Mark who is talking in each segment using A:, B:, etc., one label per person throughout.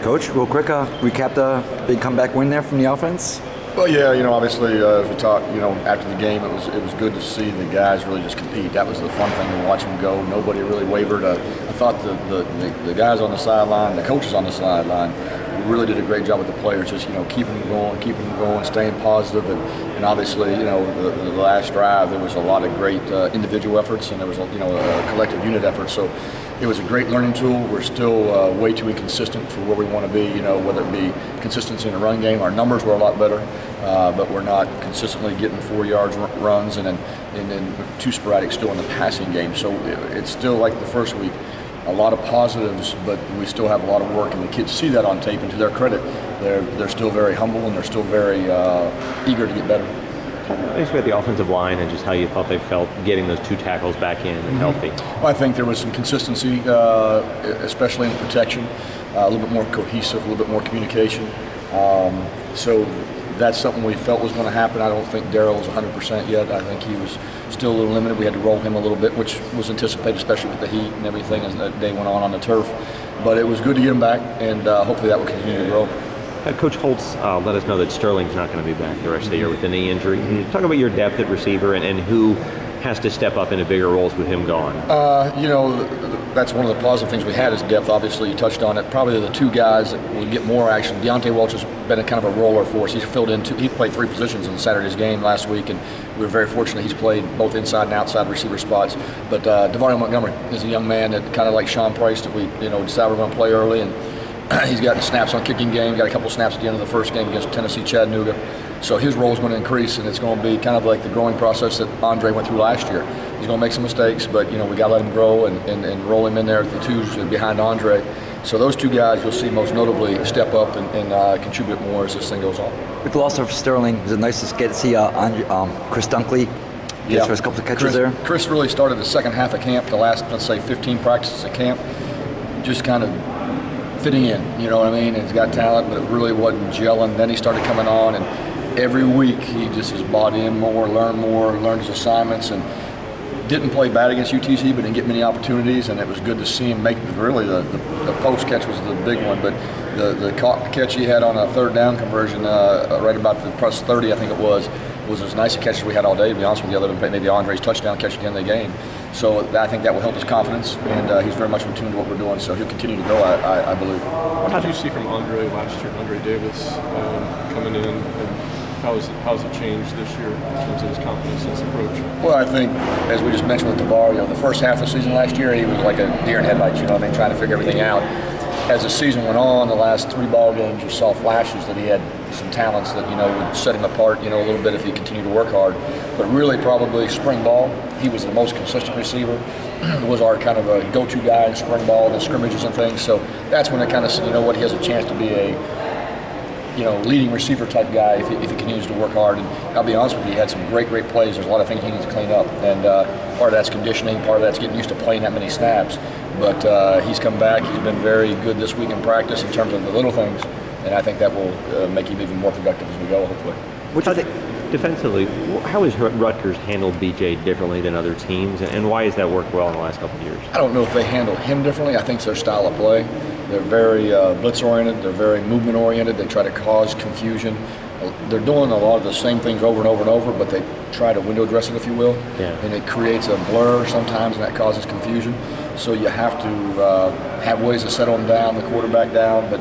A: Coach, real quick, recap the big comeback win there from the offense.
B: Well, yeah, obviously, as we talked, after the game, it was good to see the guys really just compete. That was the fun thing to watch them go. Nobody really wavered. I thought the guys on the sideline, the coaches on the sideline, really did a great job with the players, just keeping them going, staying positive, and obviously, the last drive there was a lot of great individual efforts, and there was a collective unit effort. So it was a great learning tool. We're still way too inconsistent for where we want to be. Whether it be consistency in the run game, our numbers were a lot better, but we're not consistently getting 4 yards runs, and then too sporadic still in the passing game. So it's still like the first week. A lot of positives, but we still have a lot of work, and the kids see that on tape. And to their credit, they're still very humble, and they're still very eager to get better.
C: Basically, the offensive line and just how you thought they felt getting those 2 tackles back in and healthy.
B: Well, I think there was some consistency, especially in protection, a little bit more cohesive, a little bit more communication. So that's something we felt was going to happen. I don't think Darryl was 100% yet. I think he was still a little limited. We had to roll him a little bit, which was anticipated, especially with the heat and everything as the day went on the turf. But it was good to get him back, and hopefully that will continue to grow.
C: Coach Holtz let us know that Sterling's not going to be back the rest of the year with a knee injury. Can you talk about your depth at receiver and who has to step up into bigger roles with him gone?
B: That's one of the positive things we had is depth. Obviously, you touched on it. Probably the 2 guys that will get more action. Deontay Welch has been a kind of a roller for us. He's filled in he played 3 positions in Saturday's game last week, and we were very fortunate he's played both inside and outside receiver spots. But Devontae Montgomery is a young man that kind of like Sean Price that we decided we're going to play early, and he's got snaps on kicking game, got a couple snaps at the end of the first game against Tennessee Chattanooga. So his role is going to increase, and it's going to be kind of like the growing process that Andre went through last year. He's going to make some mistakes, but we got to let him grow and roll him in there at the 2s behind Andre. So those 2 guys you'll see most notably step up and contribute more as this thing goes on.
A: With the loss of Sterling, is it nice to get to see Chris Dunkley get his first couple of catches there?
B: Chris really started the second half of camp, the last, let's say, 15 practices at camp, just kind of fitting in, you know what I mean? And he's got talent, but it really wasn't gelling. Then he started coming on, and every week he just has bought in more, learned his assignments, and didn't play bad against UTC, but didn't get many opportunities, and it was good to see him make really the post catch was the big one, but the catch he had on a 3rd down conversion right about the plus 30, I think it was as nice a catch as we had all day, to be honest with you, other than maybe Andre's touchdown catch at the end of the game. So I think that will help his confidence, and he's very much in tune to what we're doing, so he'll continue to go, I believe.
D: What did you see from Andre last year, Andre Davis, coming in, and how has it changed this year in terms of his confidence in his approach?
B: Well, I think, as we just mentioned with DeVar, the first half of the season last year, he was like a deer in headlights, trying to figure everything out. As the season went on, the last 3 ball games, you saw flashes that he had some talents that, would set him apart, a little bit if he continued to work hard. But really, probably spring ball, he was the most consistent receiver. Was our kind of a go-to guy in spring ball, the scrimmages and things. So that's when it kind of, he has a chance to be a, leading receiver type guy if he continues to work hard. And I'll be honest with you, he had some great plays. There's a lot of things he needs to clean up, and part of that's conditioning, part of that's getting used to playing that many snaps. But he's come back. He's been very good this week in practice in terms of the little things, and I think that will make him even more productive as we go, hopefully.
A: What do you think?
C: Defensively, how has Rutgers handled BJ differently than other teams, and why has that worked well in the last couple of years?
B: I don't know if they handle him differently. I think it's their style of play. They're very blitz-oriented. They're very movement-oriented. They try to cause confusion. They're doing a lot of the same things over and over and over, but they try to window dress it, if you will, and it creates a blur sometimes, and that causes confusion. So you have to have ways to settle them down, the quarterback down. But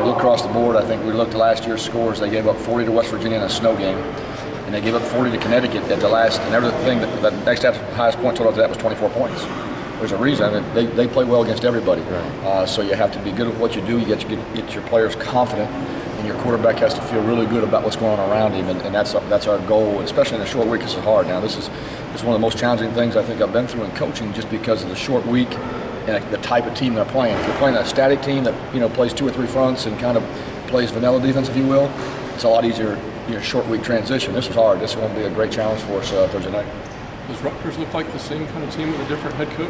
B: look across the board. I think we looked at last year's scores. They gave up 40 to West Virginia in a snow game, and they gave up 40 to Connecticut at the last. And everything that next highest point total to that was 24 points. There's a reason. I mean, they play well against everybody. Right. So you have to be good at what you do. You get your players confident, and your quarterback has to feel really good about what's going on around him, and that's our goal, especially in a short week. This is hard. Now, this is one of the most challenging things I think I've been through in coaching, just because of the short week and the type of team they're playing. If you're playing a static team that plays 2 or 3 fronts and kind of plays vanilla defense, if you will, it's a lot easier. Short week transition. This is hard. This is going to be a great challenge for us Thursday night.
D: Does Rutgers look like the same kind of team with a different head coach?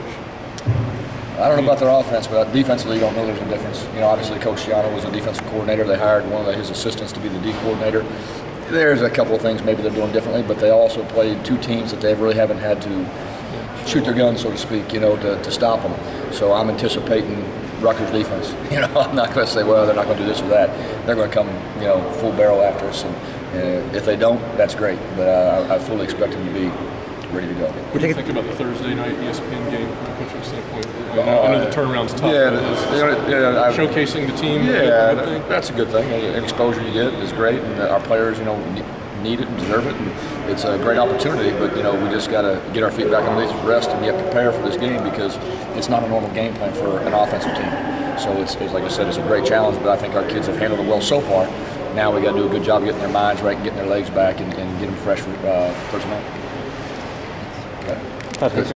B: I don't know about their offense, but defensively, you don't know there's a difference. Obviously, Coach Giano was a defensive coordinator. They hired one of his assistants to be the D coordinator. There's a couple of things maybe they're doing differently, but they also played 2 teams that they really haven't had to shoot their gun, so to speak, to stop them. So I'm anticipating Rutgers defense. You know, I'm not going to say, well, they're not going to do this or that. They're going to come, you know, full barrel after us, and if they don't, that's great. But I fully expect them to be ready to go.
D: What do you think about the Thursday night ESPN game from a coaching standpoint? I know the turnaround's tough. Showcasing the team.
B: Yeah, that's a good thing. Any exposure you get is great, and our players, you know, need it and deserve it. And it's a great opportunity, but you know, we just got to get our feet back underneath, rest, and get prepared for this game because it's not a normal game plan for an offensive team. So it's like I said, it's a great challenge, but I think our kids have handled it well so far. Now we got to do a good job of getting their minds right, and getting their legs back, and get them fresh for tonight. Okay.